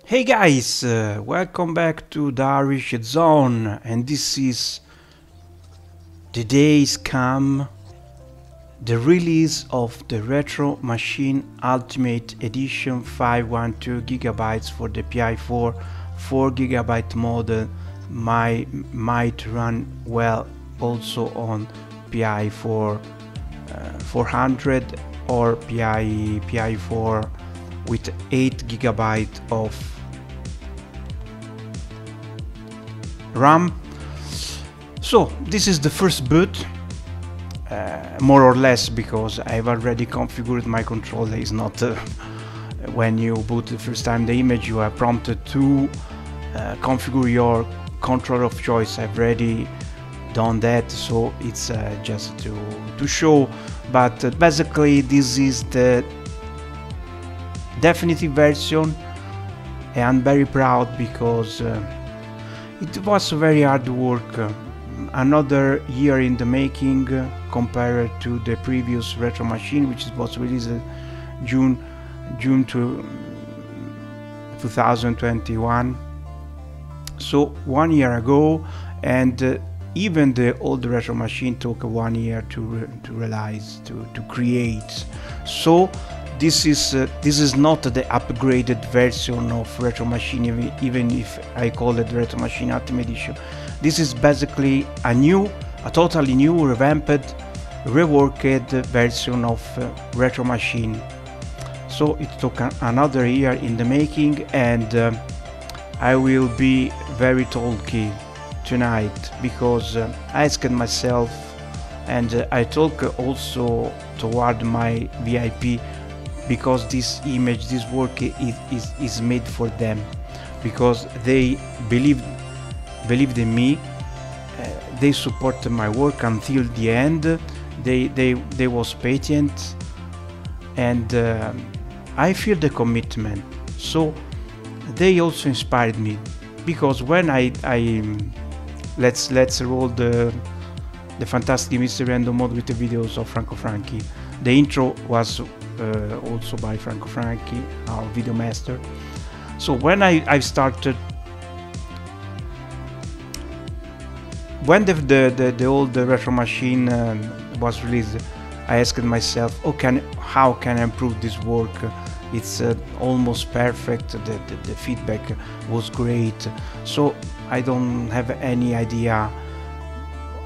Hey guys, welcome back to the Irish Zone, and this is the days come the release of the Retro Machine Ultimate Edition 512GB for the PI4 4GB model might run well also on PI4 400 or PI4 with 8GB of RAM. So this is the first boot, more or less, because I've already configured my controller. Is not when you boot the first time the image you are prompted to configure your controller of choice. I've already done that, so it's just to show, but basically this is the definitive version, and I'm very proud because it was very hard work, another year in the making compared to the previous Retro Machine, which was released June 2021, so 1 year ago, and even the old Retro Machine took 1 year to realize, to create. So this is not the upgraded version of Retro Machine, even if I call it Retro Machine Ultimate Edition. This is basically a totally new, revamped, reworked version of Retro Machine. So it took another year in the making, and I will be very talky tonight because I asked myself, and I talk also toward my VIP, because this image, this work is made for them, because they believed in me, they supported my work until the end, they was patient, and I feel the commitment. So they also inspired me, because when I let's roll the fantastic Mr. Random mode with the videos of Franco Franchi. The intro was also by Franco Franchi, our video master. So when I started, when the old Retro Machine was released, I asked myself, how can I improve this work? It's almost perfect, the feedback was great, so I don't have any idea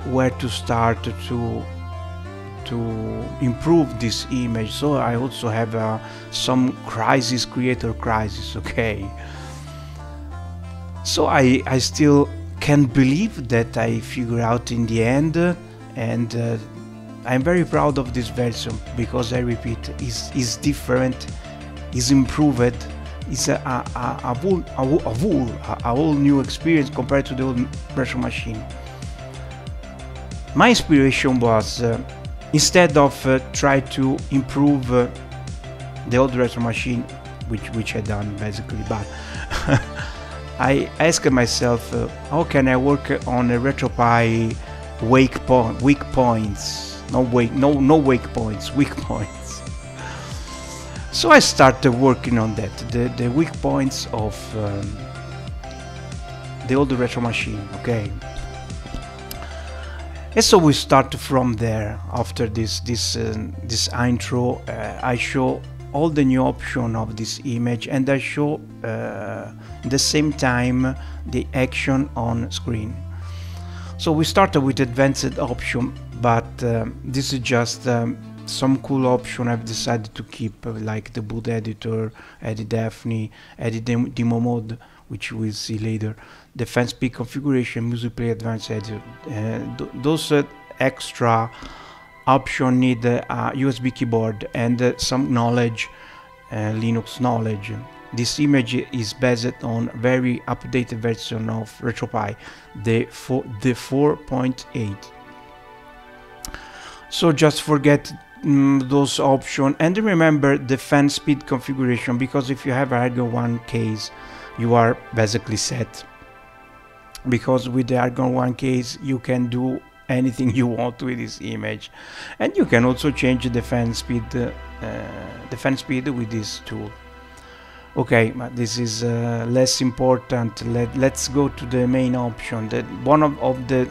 where to start to improve this image. So I also have some creator crisis, okay? So I still can't believe that I figured out in the end, and I'm very proud of this version, because I repeat, is different, is improved, is a whole new experience compared to the old Retro Machine. My inspiration was, instead of try to improve the old Retro Machine, which I done basically, but I asked myself, how can I work on a RetroPie weak points? No weak points. So I started working on that, the weak points of the old Retro Machine, okay? And so we start from there. After this intro, I show all the new options of this image, and I show the same time the action on screen. So we started with advanced option, but this is just some cool option I've decided to keep, like the boot editor, edit Daphne, edit demo mode, which we'll see later, the fan speed configuration, music play advanced editor. Those extra option need a USB keyboard and some knowledge, Linux knowledge. This image is based on very updated version of RetroPie, the 4.8. So just forget those options, and remember the fan speed configuration, because if you have a Argon 1 case, you are basically set, because with the Argon 1 case you can do anything you want with this image, and you can also change the fan speed with this tool. Okay, but this is less important. Let's go to the main option. One of the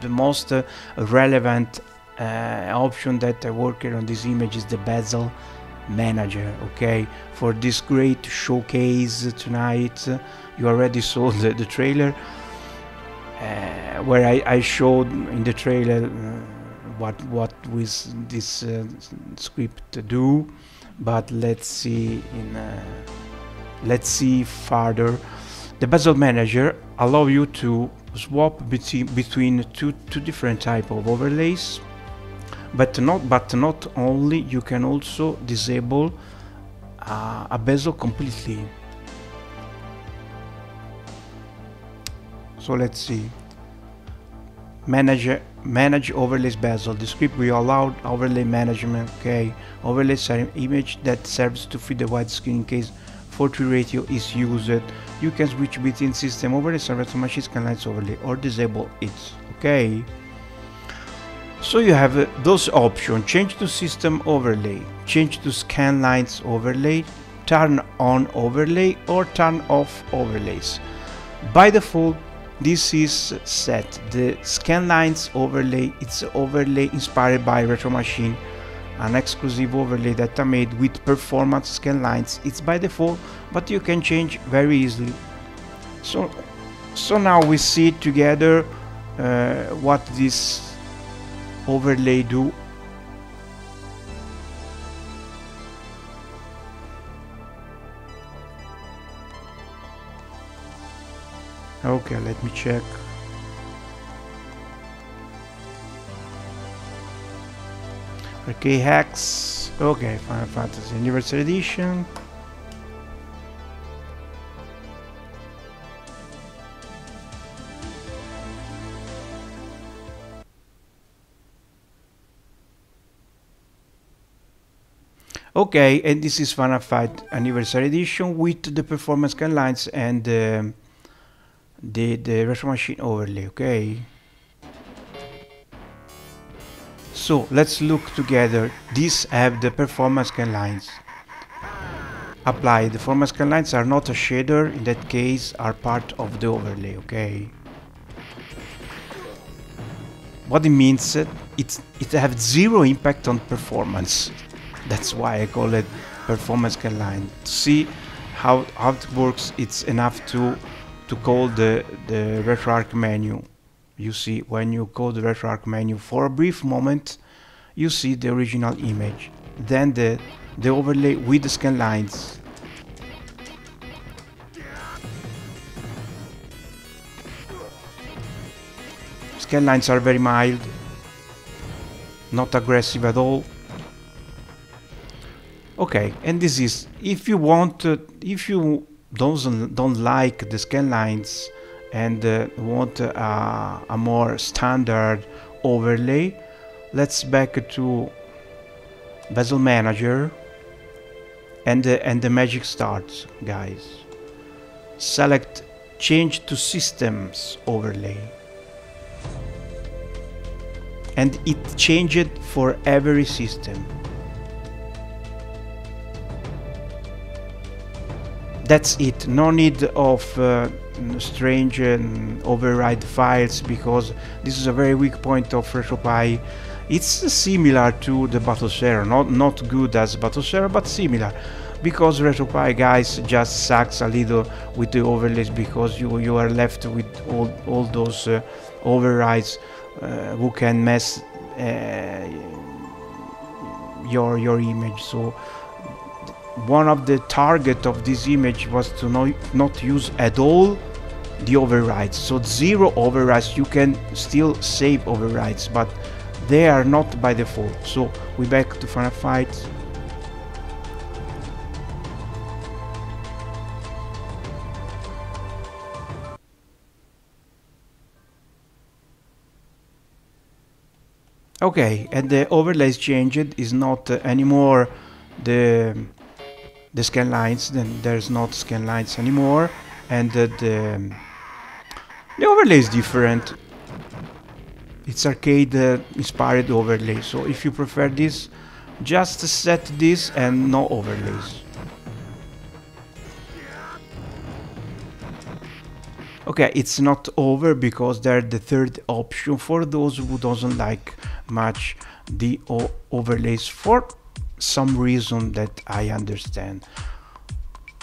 most relevant option that I work on this image is the bezel manager. Okay, for this great showcase tonight, you already saw the trailer where I showed in the trailer what with this script do. But let's see further. The bezel manager allow you to swap between two different type of overlays, but not only, you can also disable a bezel completely. So let's see. Manage overlays bezel. The script will allow overlay management. Okay, overlays are an image that serves to fit the widescreen in case 4:3 ratio is used. You can switch between system overlays and virtual machine scanlines overlay or disable it. Okay, so you have those options: change to system overlay, change to scanlines overlay, turn on overlay or turn off overlays. By default, this is set. The scanlines overlay, it's overlay inspired by Retro Machine, an exclusive overlay that I made with performance scanlines. It's by default, but you can change very easily. So now we see together what this overlay do. Okay, let me check. Okay, hacks. Okay, Final Fantasy Anniversary Edition. Okay, and this is Final Fight Anniversary Edition with the performance guidelines and the Retro Machine overlay. Okay, so let's look together. These have the performance guidelines applied. The performance guidelines are not a shader, in that case are part of the overlay. Okay, what it means, it have zero impact on performance. That's why I call it performance guideline. To see how it works, it's enough to call the RetroArch menu. You see, when you call the RetroArch menu for a brief moment, you see the original image, then the overlay with the scan lines. Scan lines are very mild, not aggressive at all. Okay, and this is, if you want, if you don't like the scan lines and want a more standard overlay, let's back to bezel manager and the magic starts, guys. Select change to systems overlay, and it changed for every system. That's it. No need of strange override files, because this is a very weak point of RetroPie. It's similar to the battle share, not good as battle share, but similar, because RetroPie, guys, just sucks a little with the overlays, because you are left with all those overrides who can mess your image. So one of the target of this image was to not use at all the overrides. So zero overrides. You can still save overrides, but they are not by default. So we back to Final Fight. Okay, and the overlays changed. Is not anymore the scan lines. Then there's not scan lines anymore, and the overlay is different. It's arcade inspired overlay. So if you prefer this, just set this and no overlays. Okay, it's not over because there's the third option for those who doesn't like much the overlays for some reason that I understand.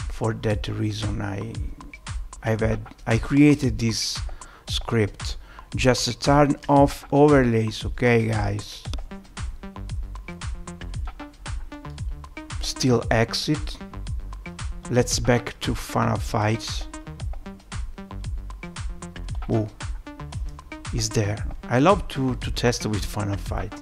For that reason I created this script just to turn off overlays. Okay guys, still exit. Let's back to Final Fights. Oh, is there? I love to test with Final Fight.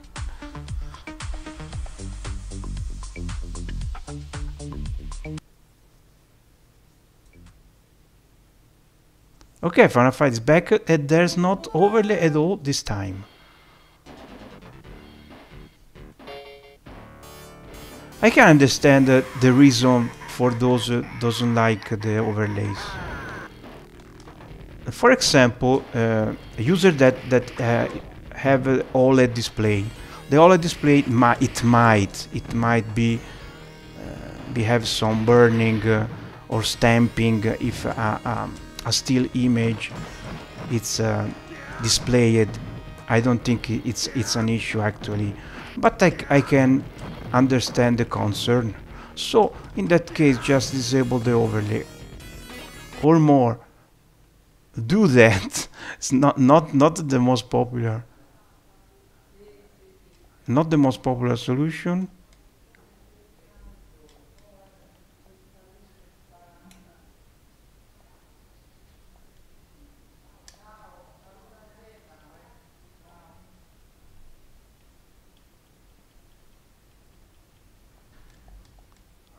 Okay, Final Fight is back and there's not overlay at all this time. I can understand the reason for those doesn't like the overlays. For example, a user that have OLED display. The OLED display it might be have some burning or stamping if a still image it's displayed. I don't think it's an issue actually, but I can understand the concern. So in that case, just disable the overlay or more. Do that. It's not the most popular. Not the most popular solution.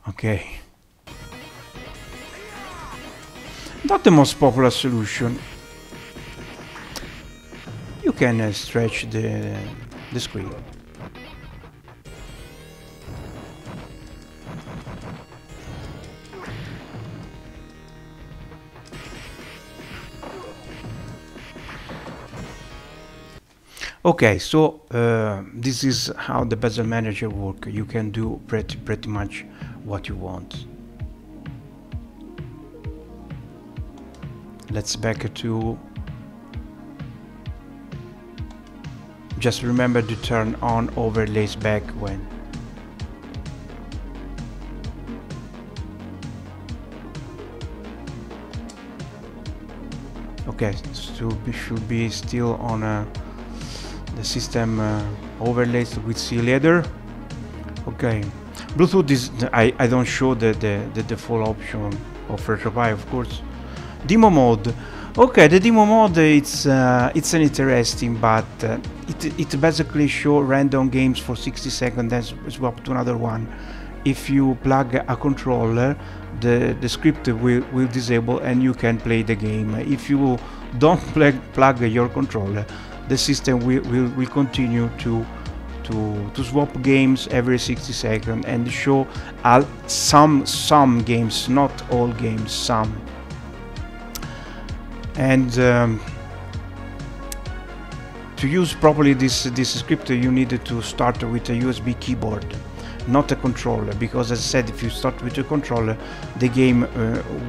Okay. Not the most popular solution. You can stretch the screen. Okay, so this is how the bezel manager works. You can do pretty much what you want. Let's back to. Just remember to turn on overlays back when. Okay, so we should be still on the system overlays with sea leather. Okay, Bluetooth is I don't show the default option of RetroPie, of course. Demo mode. Okay, the demo mode it's an interesting, but it basically show random games for 60 seconds, then swap to another one. If you plug a controller, the script will disable and you can play the game. If you don't plug your controller, the system will continue to swap games every 60 seconds and show some games, not all games, some. And to use properly this script, you need to start with a USB keyboard, not a controller, because as I said, if you start with a controller, the game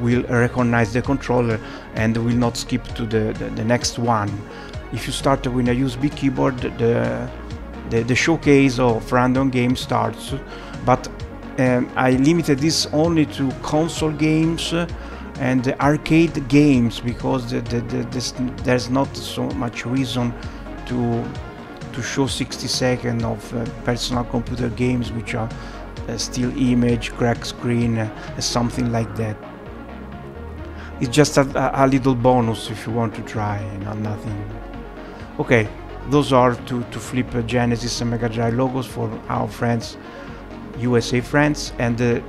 will recognize the controller and will not skip to the next one. If you start with a USB keyboard, the showcase of random game starts, but I limited this only to console games and the arcade games, because there's not so much reason to show 60 seconds of personal computer games which are still image, crack screen, something like that. It's just a little bonus if you want to try, nothing. Okay, those are to flip Genesis and Mega Drive logos for our friends, USA friends, and the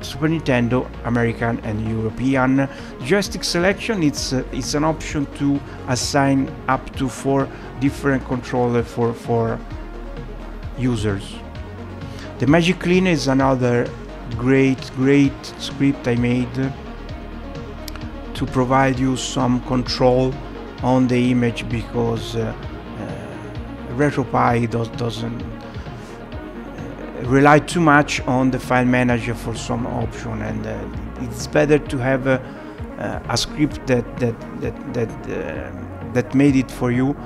Super Nintendo, American and European. Joystick selection, it's an option to assign up to 4 different controllers for users. The Magic Clean is another great script I made to provide you some control on the image, because RetroPie doesn't rely too much on the file manager for some option, and it's better to have a script that made it for you.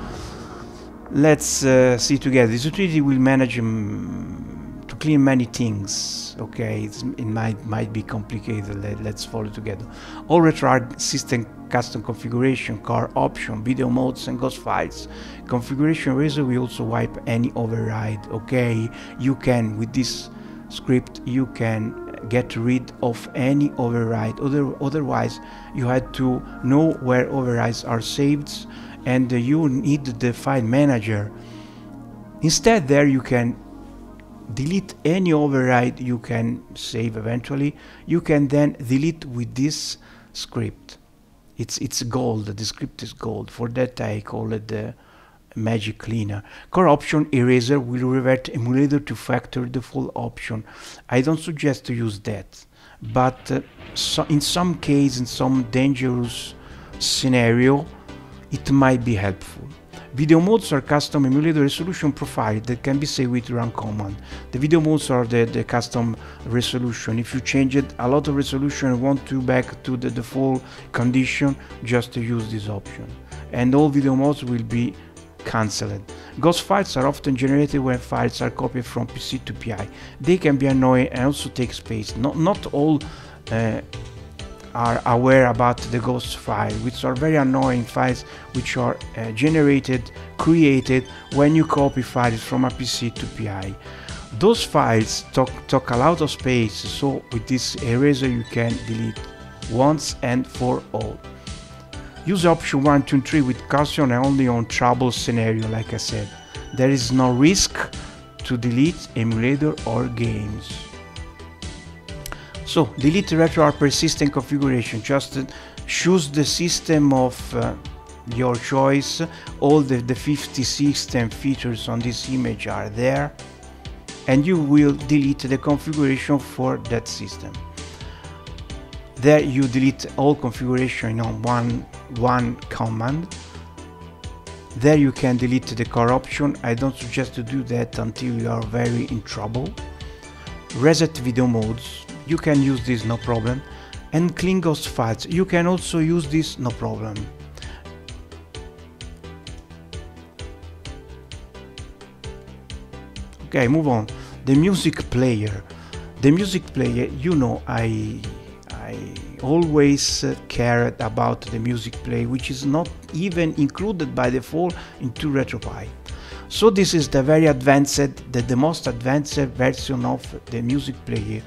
Let's see together. This utility will manage to clean many things. Okay, it might be complicated. Let's follow together. All RetroArch system custom configuration, car option, video modes, and ghost files. Configuration eraser will also wipe any override. Okay, you can, with this script, you can get rid of any override. Otherwise, you had to know where overrides are saved, and you need the file manager. Instead, there you can delete any override you can save eventually. You can then delete with this script. It's gold. The script is gold. For that, I call it the magic cleaner. Core option eraser will revert emulator to factory default option. I don't suggest to use that, but in some case, in some dangerous scenario, it might be helpful. Video modes are custom emulator resolution profile that can be saved with run command. The video modes are the custom resolution. If you change it a lot of resolution and want to back to the default condition, just to use this option. And all video modes will be cancelled. Ghost files are often generated when files are copied from PC to PI. They can be annoying and also take space. Not all are aware about the ghost file, which are very annoying files which are created when you copy files from a PC to PI. Those files talk a lot of space, so with this eraser you can delete once and for all. Use option 1, 2, and 3 with caution and only on trouble scenario. Like I said, there is no risk to delete emulator or games. So delete RetroArch persistent configuration. Just choose the system of your choice. All the 50 system features on this image are there, and you will delete the configuration for that system. There you delete all configuration on one command. There you can delete the core option. I don't suggest to do that until you are very in trouble. Reset video modes. You can use this, no problem. And clean ghost files. You can also use this, no problem. Okay, move on. The music player. The music player, you know, I always cared about the music player, which is not even included by default into RetroPie. So this is the very advanced, the most advanced version of the music player,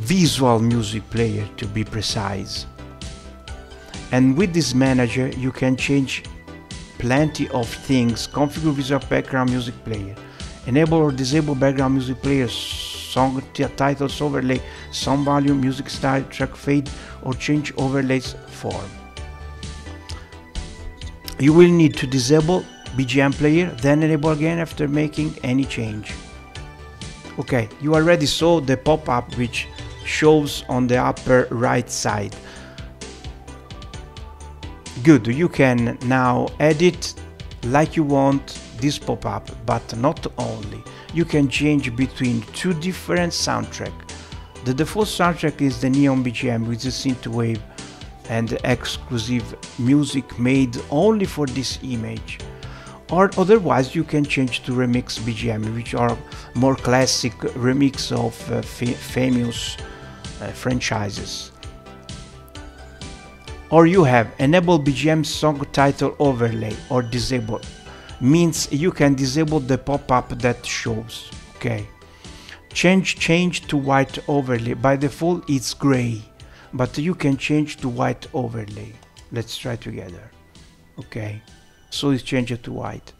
visual music player to be precise. And with this manager you can change plenty of things. Configure visual background music player, enable or disable background music player, song titles overlay, sound volume, music style, track fade, or change overlays form. You will need to disable BGM player, then enable again after making any change. Okay, you already saw the pop-up which shows on the upper right side. Good, you can now edit like you want this pop-up, but not only. You can change between two different soundtracks. The default soundtrack is the Neon BGM with the synthwave and exclusive music made only for this image. Or otherwise you can change to remix BGM, which are more classic remix of famous franchises. Or you have enable BGM song title overlay or disable. Means you can disable the pop-up that shows. Okay. Change to white overlay. By default it's gray, but you can change to white overlay. Let's try together. Okay. So it's changed to white.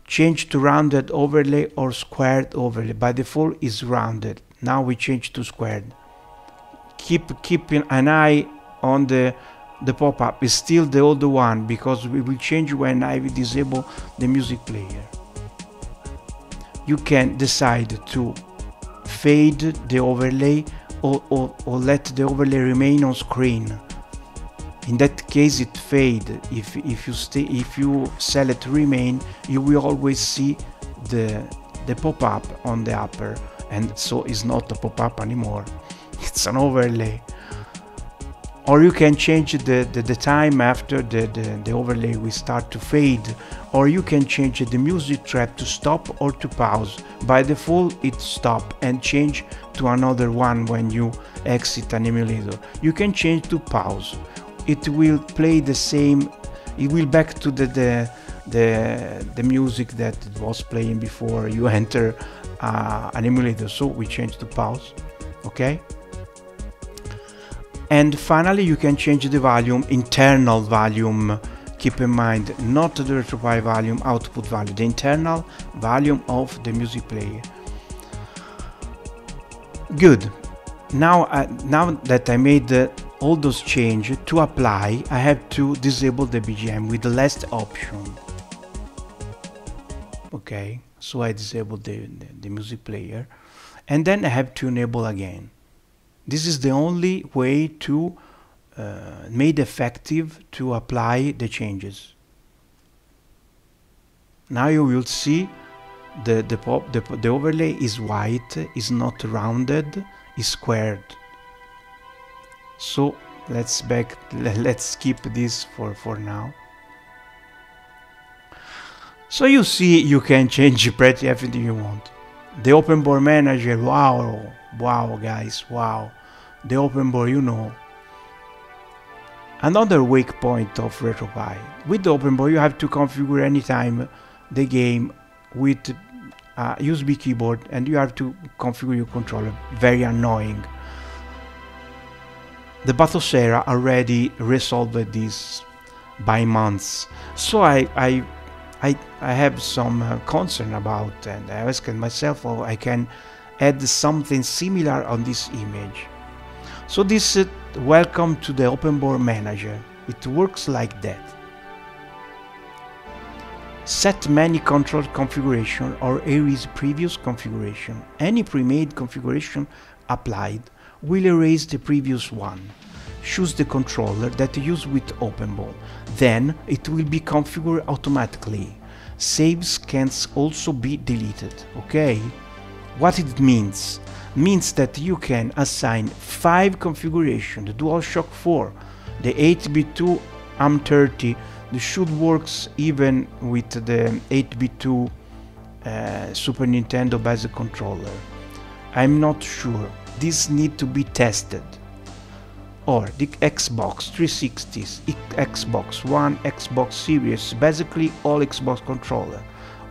Change to rounded overlay or squared overlay. By default is rounded. Now we change to squared. Keep an eye on the pop-up. Is still the old one because we will change when I will disable the music player. You can decide to fade the overlay or let the overlay remain on screen. In that case it fade. If you select remain, you will always see the pop-up on the upper, and so it's not a pop-up anymore. It's an overlay. or you can change the time after the overlay will start to fade, or you can change the music track to stop or to pause. By default it stop and change to another one when you exit an emulator. You can change to pause. It will play the same, it will back to the music that it was playing before you enter an emulator. So we change to pause. Okay. And finally you can change the volume, internal volume. Keep in mind, not the RetroPie volume, output value, the internal volume of the music player. Good. Now that I made all those changes, to apply I have to disable the BGM with the last option. Okay, so I disable the music player, and then I have to enable again. This is the only way to made effective to apply the changes. Now you will see the overlay is white, is not rounded, is squared. So let's skip this for now. So you see, you can change pretty everything you want. The open board manager, wow guys, wow. The open board, you know. Another weak point of RetroPie. With the open board you have to configure anytime the game with a USB keyboard, and you have to configure your controller. Very annoying. The Batocera already resolved this by months. So I have some concern about, and I asked myself, oh, I can add something similar on this image. So this welcome to the open board manager. It works like that. Set many control configuration or erase previous configuration. Any pre-made configuration applied will erase the previous one. Choose the controller that you use with OpenBall. Then it will be configured automatically. Saves can also be deleted. Okay? What it means? Means that you can assign 5 configurations, the DualShock 4, the 8-bit2 AM30, the should works even with the 8-bit2 Super Nintendo basic controller. I'm not sure. This need to be tested. Or the Xbox 360s, Xbox One, Xbox Series, basically all Xbox controller,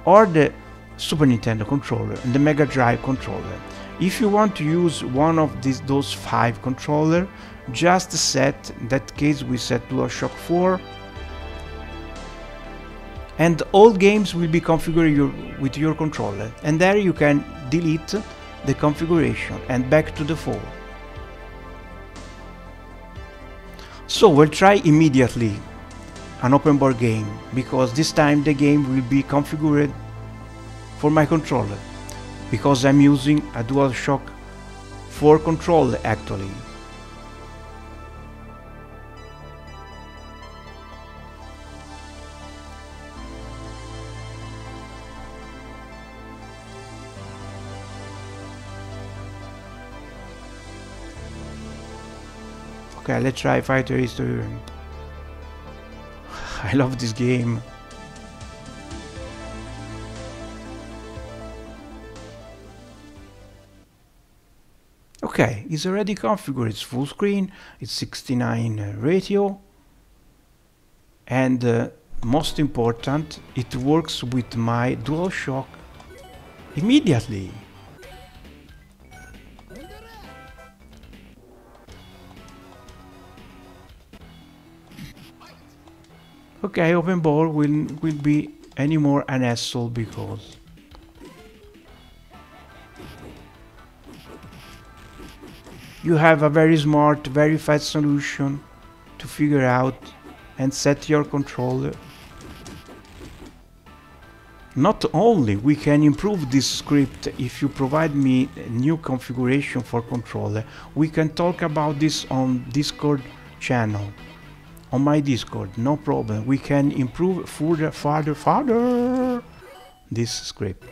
or the Super Nintendo controller and the Mega Drive controller. If you want to use one of those 5 controller, just set, in that case we set DualShock 4, and all games will be configured with your controller, and there you can delete the configuration and back to default. So we'll try immediately an open board game, because this time the game will be configured for my controller, because I'm using a DualShock 4 controller actually. Okay, let's try Fighter History. I love this game. Okay, it's already configured. It's full screen, it's 69 ratio, and most important, it works with my DualShock immediately. Okay, open board will be any more an hassle, because you have a very smart, very fast solution to figure out and set your controller. Not only we can improve this script if you provide me a new configuration for controller, we can talk about this on Discord channel. On my Discord, no problem. We can improve further this script.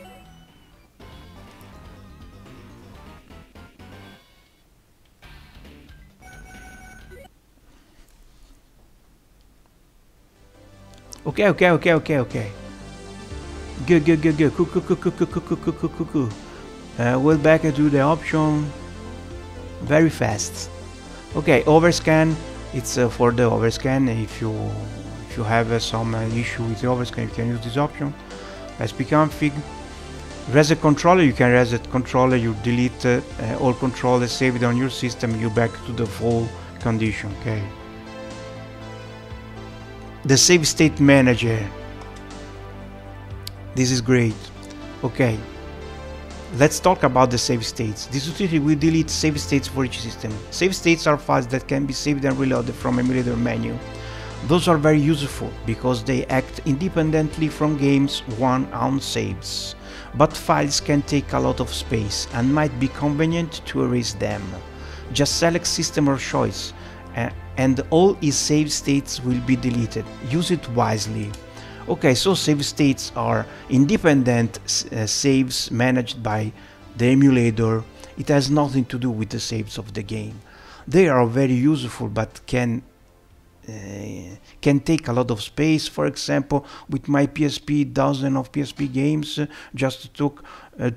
Okay, okay, okay, okay, okay. Good, good, good, good. Cool, cool, cool, cool, cool, cool, cool, cool, cool, cool. We'll back to the option very fast. Okay, overscan. It's for the overscan. If you have some issue with the overscan, you can use this option. Let's be config. Reset controller. You can reset controller. You delete all controllers, save it on your system. You back to the full condition. Okay. The save state manager. This is great. Okay. Let's talk about the save states. This utility will delete save states for each system. Save states are files that can be saved and reloaded from emulator menu. Those are very useful because they act independently from game's own saves. But files can take a lot of space and might be convenient to erase them. Just select system of choice and all its save states will be deleted. Use it wisely. Okay, so save states are independent saves managed by the emulator. It has nothing to do with the saves of the game. They are very useful but can take a lot of space. For example, with my PSP, dozen of PSP games just took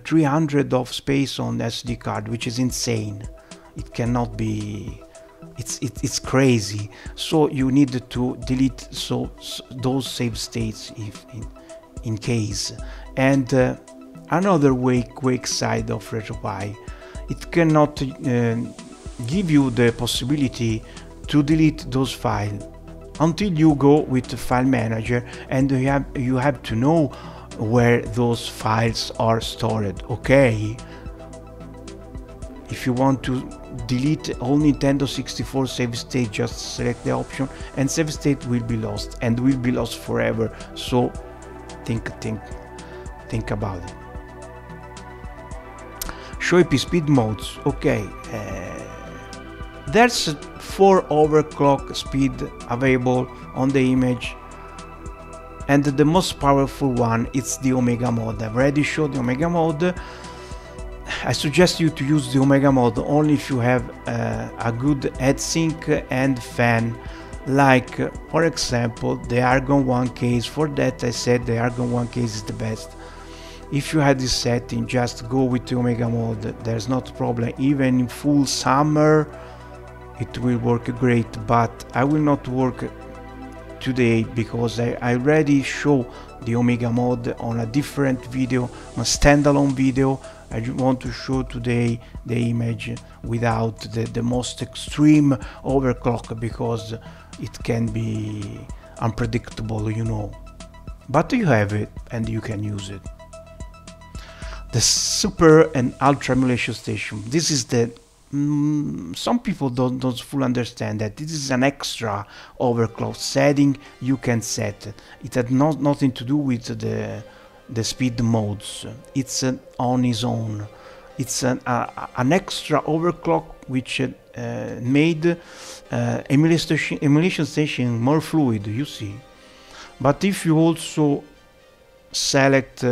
300 of space on SD card, which is insane. It cannot be. It's crazy. So you need to delete those save states if in case. And another quick side of RetroPie, it cannot give you the possibility to delete those files until you go with the file manager, and you have to know where those files are stored. Okay, if you want to delete all Nintendo 64 save state, just select the option and save state will be lost, and will be lost forever. So think about it. Show IP speed modes. Okay, there's 4 overclock speed available on the image, and the most powerful one is the Omega mode. I've already showed the Omega mode. I suggest you to use the Omega mode only if you have a good heatsink and fan, like for example the Argon 1 case. For that I said the Argon 1 case is the best. If you had this setting, just go with the Omega mode. There's not a problem. Even in full summer it will work great, but I will not work today because I already show the Omega mode on a different video, a standalone video. I want to show today the image without the most extreme overclock because it can be unpredictable, you know. But you have it and you can use it. The Super and Ultra Emulation Station. This is the some people don't fully understand that this is an extra overclock setting you can set. It had nothing to do with the speed modes. It's on its own. It's an extra overclock which made emulation station more fluid, you see. But if you also select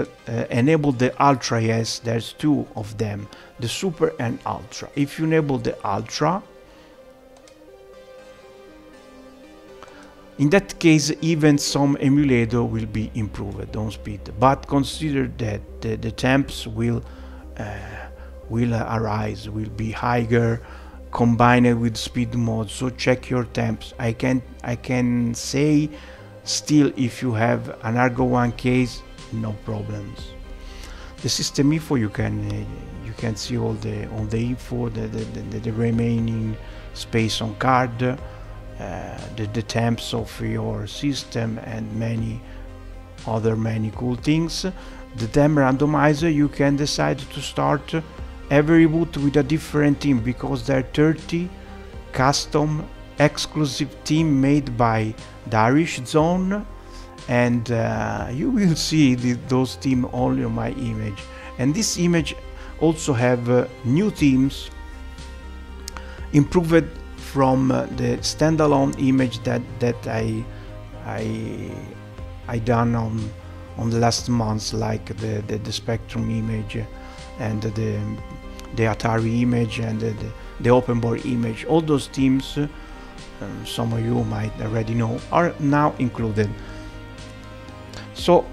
enable the Ultra, yes, there's 2 of them, the Super and Ultra. If you enable the Ultra, in that case even some emulator will be improved on speed, but consider that the temps will arise, will be higher combined with speed mode. So check your temps. I can say still, if you have an Argo 1 case, no problems. The system info, you can see all the info, the remaining space on card, the temps of your system, and many cool things. The temp randomizer, you can decide to start every boot with a different theme, because there are 30 custom exclusive theme made by Darish Zone, and you will see those themes only on my image. And this image also have new themes improved from the standalone image that I done on the last months, like the Spectrum image and the Atari image and the open board image. All those themes, some of you might already know, are now included. So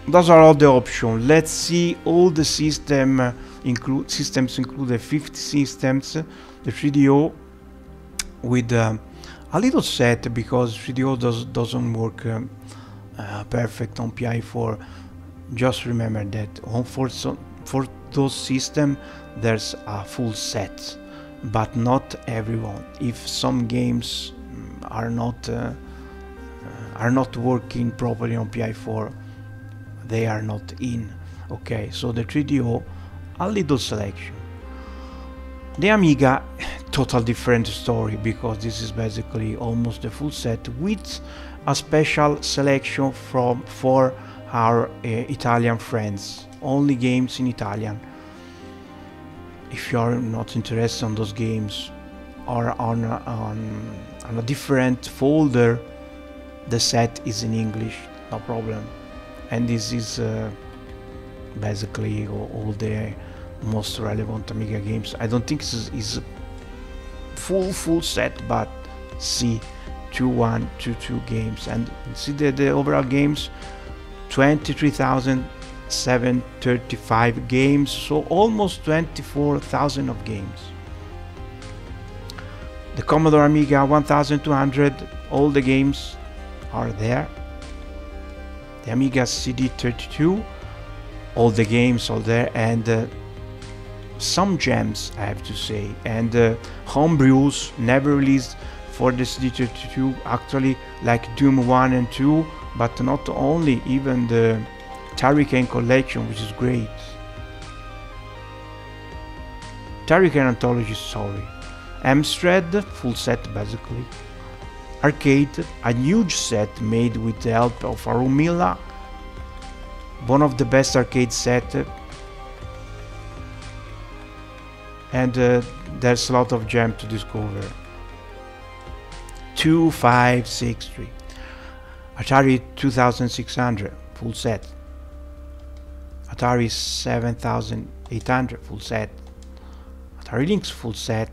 those are all the options. Let's see all the systems include the 50 systems, the 3DO with a little set, because 3DO doesn't work perfect on PI4. Just remember that for those systems there's a full set, but not everyone. If some games are not working properly on PI4, they are not in. Okay, so the 3DO, a little selection. The Amiga, total different story, because this is basically almost the full set with a special selection for our Italian friends, only games in Italian. If you are not interested in those games, or on a different folder, the set is in English, no problem. And this is basically all the most relevant Amiga games. I don't think this is a full set, but see 2122 games, and see the overall games, 23,735 games, so almost 24,000 of games. The Commodore Amiga 1200, all the games are there. The Amiga CD32, all the games are there, and some gems, I have to say, and homebrews never released for the CD32, actually, like Doom 1 and 2, but not only, even the Turrican collection, which is great. Turrican Anthology, sorry. Amstrad, full set basically. Arcade, a huge set made with the help of Arumilla, one of the best arcade set, and there's a lot of gem to discover. 2563. Atari 2600, full set. Atari 7800, full set. Atari Lynx, full set.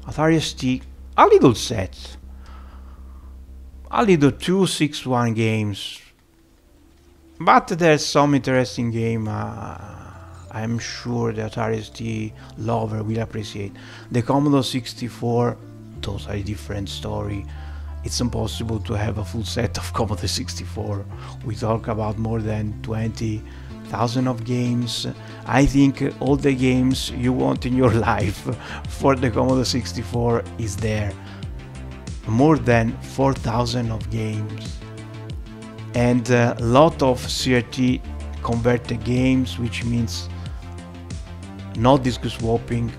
Atari ST, a little set. A little 261 games. But there's some interesting game I'm sure the Atari ST lover will appreciate. The Commodore 64, totally different story. It's impossible to have a full set of Commodore 64. We talk about more than 20,000 of games. I think all the games you want in your life for the Commodore 64 is there. More than 4,000 of games. And a lot of CRT converted games, which means no disk swapping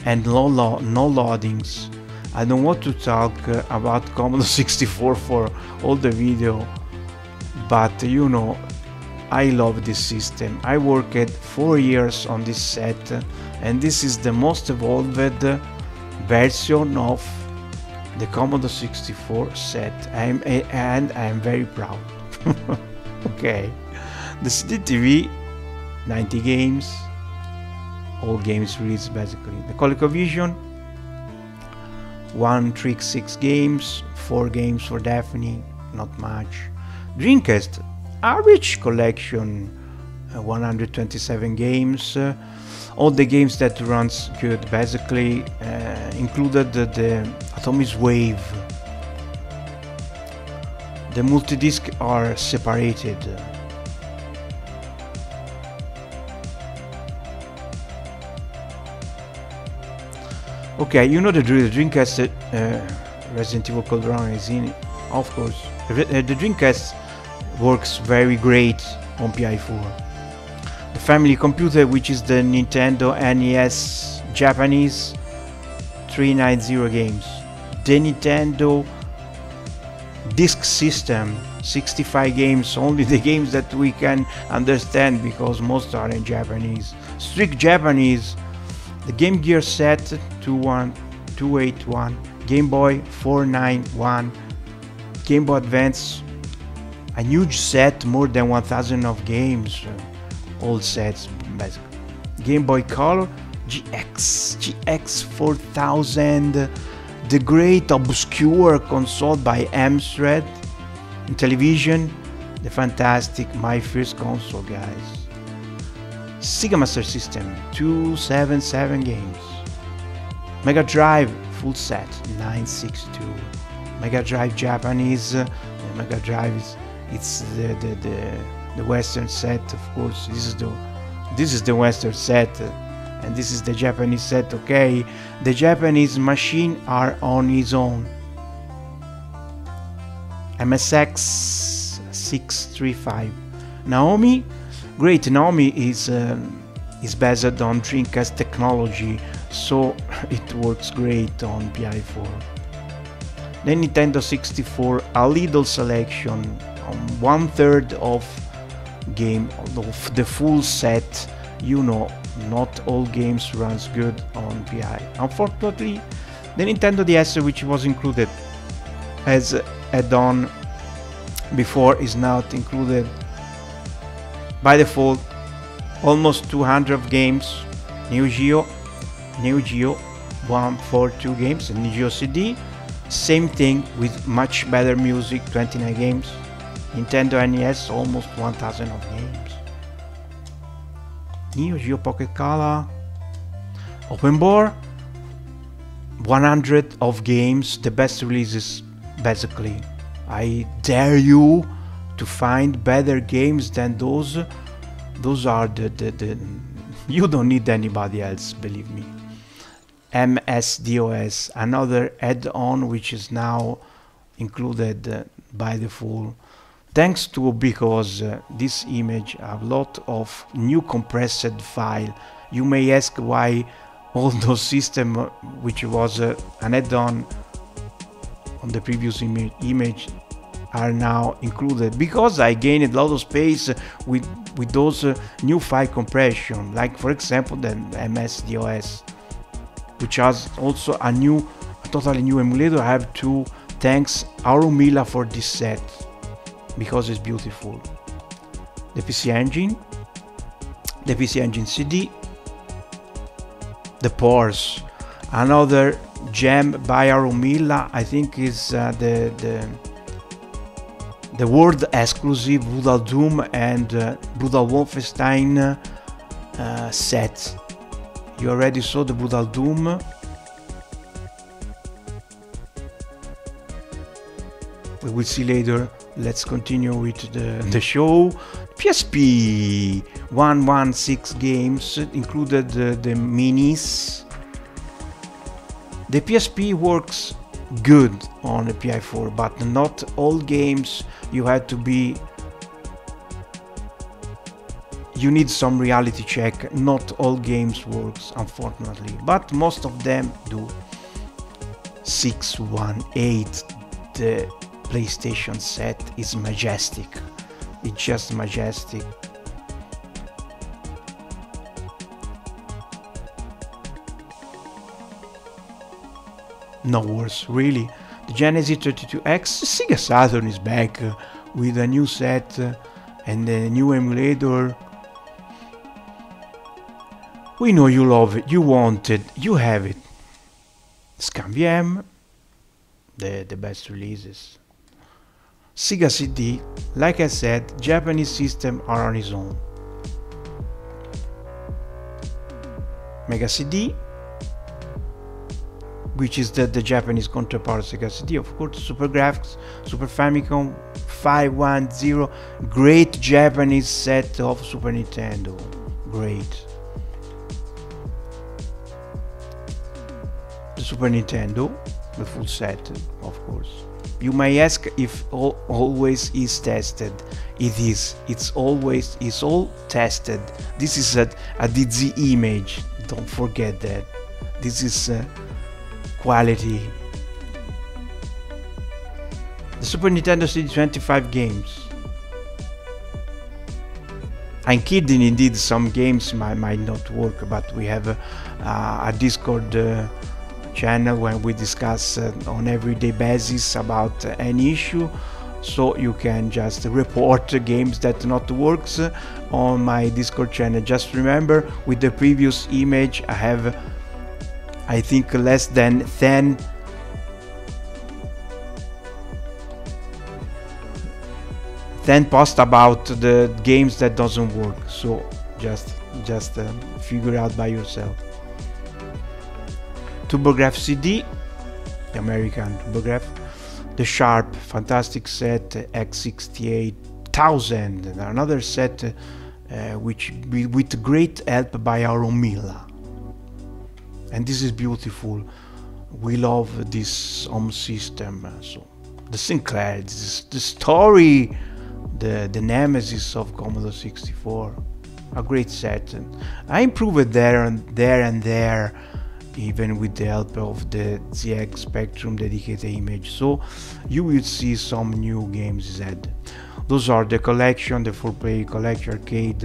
and no loadings. I don't want to talk about Commodore 64 for all the video, but you know, I love this system. I worked 4 years on this set, and this is the most evolved version of the Commodore 64 set, and I'm very proud. Okay, the CD-TV, 90 games, all games released basically. The ColecoVision, 136 games, 4 games for Daphne, not much. Dreamcast, a rich collection, 127 games, all the games that runs good, basically included the Atomic Wave. The multi-disc are separated. Okay, you know the drill. The Dreamcast, Resident Evil Code Run is in, of course. The Dreamcast works very great on PI4. The family computer, which is the Nintendo NES Japanese, 390 games. The Nintendo Disk System, 65 games, only the games that we can understand because most are in Japanese. Strict Japanese. The Game Gear set, 281. Game Boy, 491. Game Boy Advance, a huge set, more than 1,000 of games. All sets, basically. Game Boy Color, GX 4000, the great obscure console by Amstrad. In television, the fantastic My First Console, guys. Sega Master System, 277 games. Mega Drive full set, 962. Mega Drive Japanese, the Mega Drive it's the Western set, of course. This is the Western set, and this is the Japanese set. Okay, the Japanese machine are on its own. MSX 635. Naomi, great. Naomi is based on Dreamcast technology, so it works great on PI4. Then Nintendo 64, a little selection, 1/3 of game of the full set. You know, not all games runs good on PI. Unfortunately, the Nintendo DS, which was included as add-on before, is not included by default. Almost 200 games. Neo Geo 142 games, and Neo Geo CD, same thing with much better music, 29 games. Nintendo NES, almost 1000 of games. Neo Geo Pocket Color, Open Board, 100 of games, the best releases basically. I dare you to find better games than those. Those are the you don't need anybody else, believe me. MS-DOS, another add-on which is now included by default. Thanks to, because this image have a lot of new compressed file. You may ask why all those system which was an add-on on the previous image are now included, because I gained a lot of space with those new file compression, like for example the MS-DOS, which has also a totally new emulator. I have to thanks Arumila for this set, because it's beautiful. The PC Engine, the PC Engine CD, the Pores, another gem by Arumila. I think is the world exclusive Brutal Doom and Brutal Wolfenstein set. You already saw the Brutal Doom. We will see later. Let's continue with the show. PSP 116 games, included the minis. The PSP works good on the PI4, but not all games. You had to be, you need some reality check. Not all games works, unfortunately, but most of them do. 618, the PlayStation set, is majestic. It's just majestic. No worse, really. The Genesis 32X, Sega Saturn is back with a new set and a new emulator. We know you love it, you want it, you have it. ScanVM, the best releases. Sega CD, like I said, Japanese system are on its own. Mega CD, which is the Japanese counterpart of Sega CD, of course. Super Graphics, Super Famicom 510, great Japanese set of Super Nintendo, great. The Super Nintendo, the full set, of course. You may ask if always is tested. It is. It's always, it's all tested. This is a DZ image. Don't forget that. This is quality. The Super Nintendo CD, 25 games. I'm kidding, indeed, some games might not work, but we have a Discord channel when we discuss on everyday basis about any issue, so you can just report games that not works on my Discord channel. Just remember, with the previous image I have, I think, less than 10 then post about the games that doesn't work. So just figure out by yourself. TurboGrafx CD, the American TurboGrafx, the Sharp fantastic set X68000, another set which with great help by our Mila. And this is beautiful. We love this home system. So the Sinclair, the story, the nemesis of Commodore 64, a great set. And I improved there, even with the help of the ZX Spectrum dedicated image. So you will see some new games Z. Those are the collection, the 4-player collection, arcade,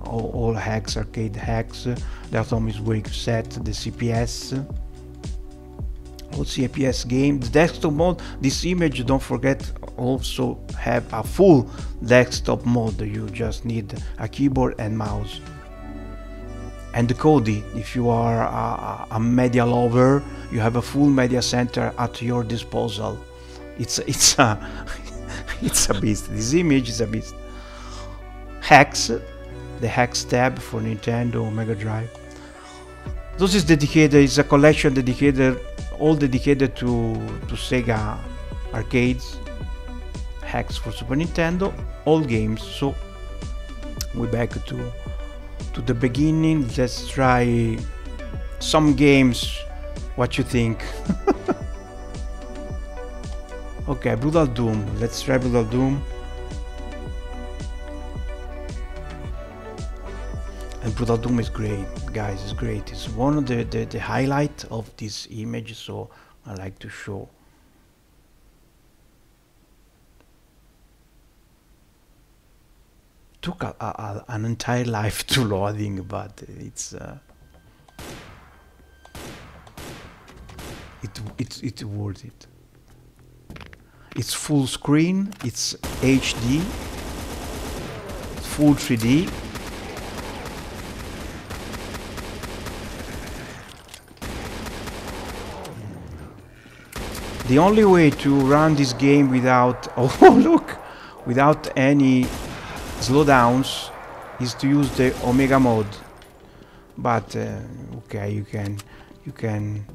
all hacks, arcade hacks, the Atomic Wave set, the CPS, all CPS game, the desktop mode. This image, don't forget, also have a full desktop mode. You just need a keyboard and mouse. And the Kodi, if you are a media lover, you have a full media center at your disposal. It's a it's a beast. This image is a beast. Hacks, the Hacks tab for Nintendo Mega Drive. This is dedicated. It's a collection dedicated, all dedicated to Sega arcades. Hacks for Super Nintendo, all games. So we're back to the beginning. Let's try some games. What you think? Okay, Brutal Doom. Let's try Brutal Doom. And Brutal Doom is great, guys. It's great. It's one of the highlight of this image, so I like to show. Took an entire life to loading, but it's worth it. It's full screen, it's HD, full 3D. The only way to run this game without, oh look, without any slowdowns is to use the Omega mode. But okay, you can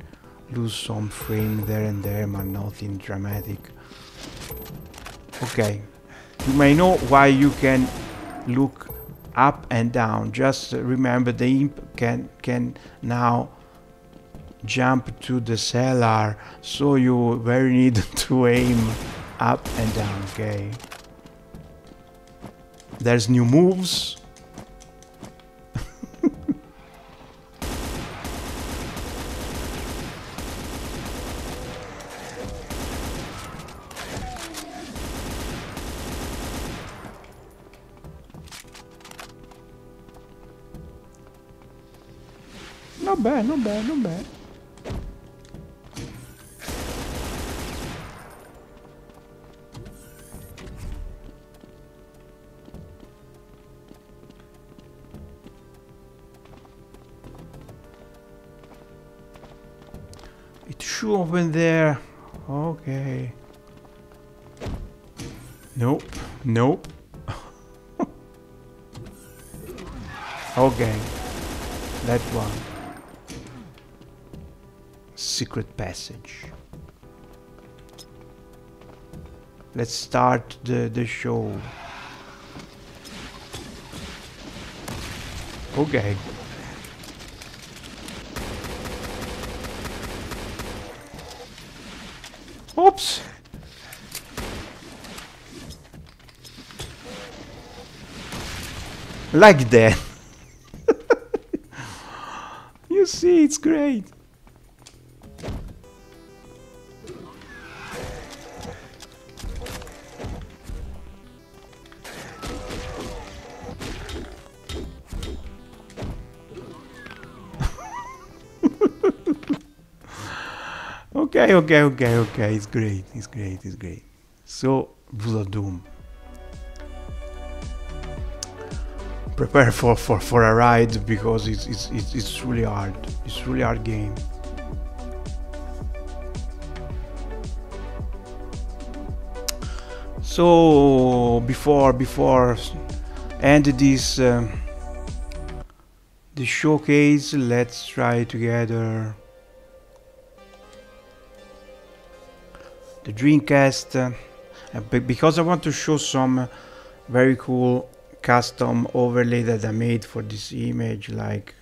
lose some frame there and there, but nothing dramatic. Okay, you may know why you can look up and down. Just remember the imp can now jump to the cellar, so you very need to aim up and down. Okay, there's new moves. Not bad, not bad, not bad. It should open there. Okay. Nope, nope. Okay, that one. Secret passage. Let's start the show. Okay. Oops. Like that. You see, it's great. Okay. It's great. So, Brutal Doom. Prepare for a ride, because it's really hard. It's really hard game. So before end this the showcase, let's try together the Dreamcast, because I want to show some very cool custom overlay that I made for this image, like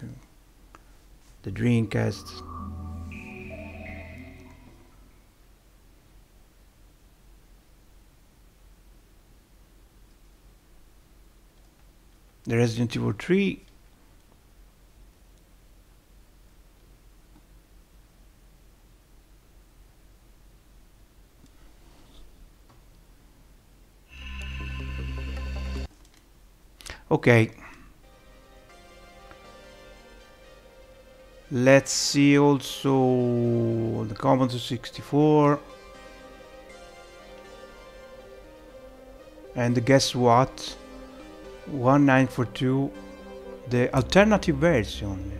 the Dreamcast. The Resident Evil 3. Okay. Let's see also the Commodore 64. And guess what? 1942, the alternative version,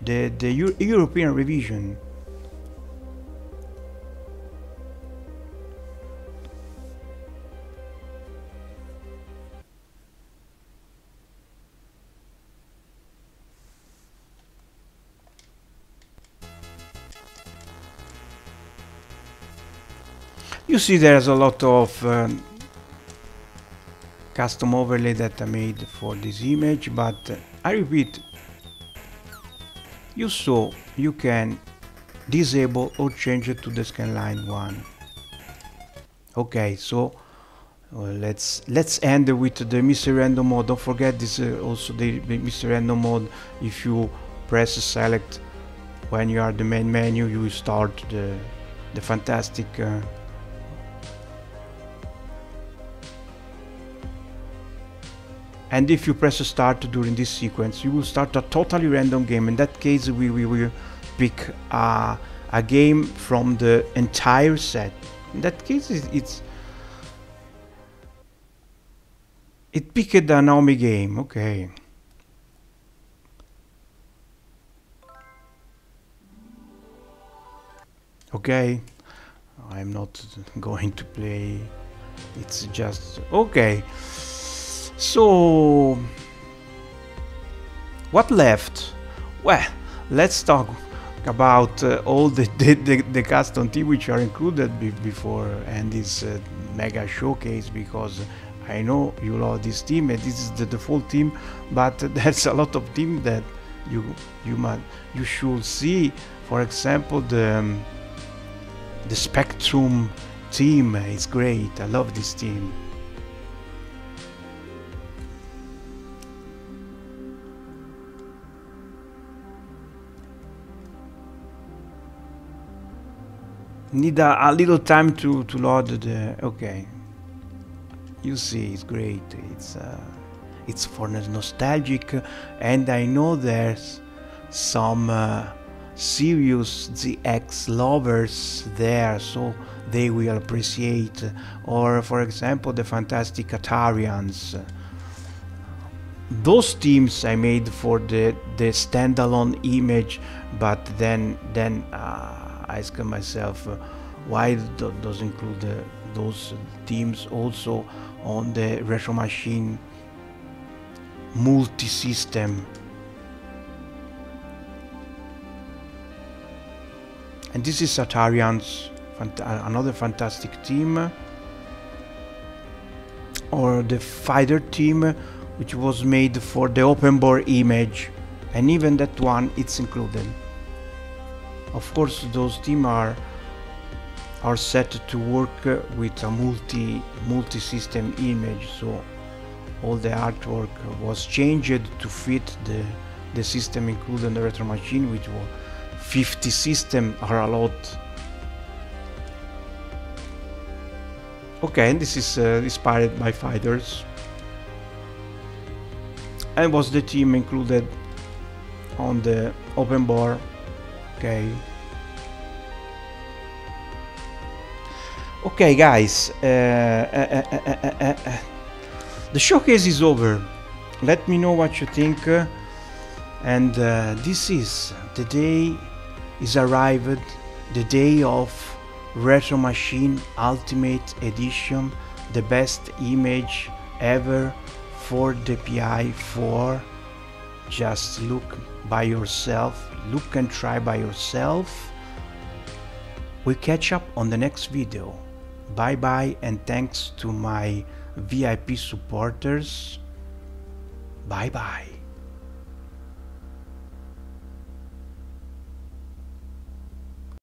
the European revision. You see there's a lot of custom overlay that I made for this image, but I repeat, you saw you can disable or change it to the scanline 1. Okay, so let's end with the Mr. Random mode. Don't forget this also the Mr. Random mode. If you press select when you are the main menu, you will start the fantastic and if you press start during this sequence, you will start a totally random game. In that case, we will pick a game from the entire set. In that case, it picked a Naomi game. Okay. Okay. I'm not going to play. It's just okay. So, what left? Well, let's talk about all the custom team which are included before and this mega showcase, because I know you love this team and this is the default team, but there's a lot of team that you should see. For example, the Spectrum team is great. I love this team. Need a little time to load the okay. You see, it's great. It's for nostalgic, and I know there's some serious ZX lovers there, so they will appreciate. Or for example, the fantastic Atarians. Those teams I made for the standalone image, but then I ask myself why does include those teams also on the Retro Machine multi-system. And this is Atarians, another fantastic team, or the Fighter team, which was made for the open bore image, and even that one it's included. Of course, those teams are set to work with a multi-system image, so all the artwork was changed to fit the system included in the Retro Machine, which was 50 systems, are a lot. Okay, and this is inspired by Fighters, and was the team included on the open bore. Okay guys, the showcase is over. Let me know what you think, and this is the day is arrived, the day of Retro Machine Ultimate Edition, the best image ever for the PI4. Just look by yourself, look and try by yourself. We catch up on the next video. Bye bye, and thanks to my VIP supporters. Bye bye.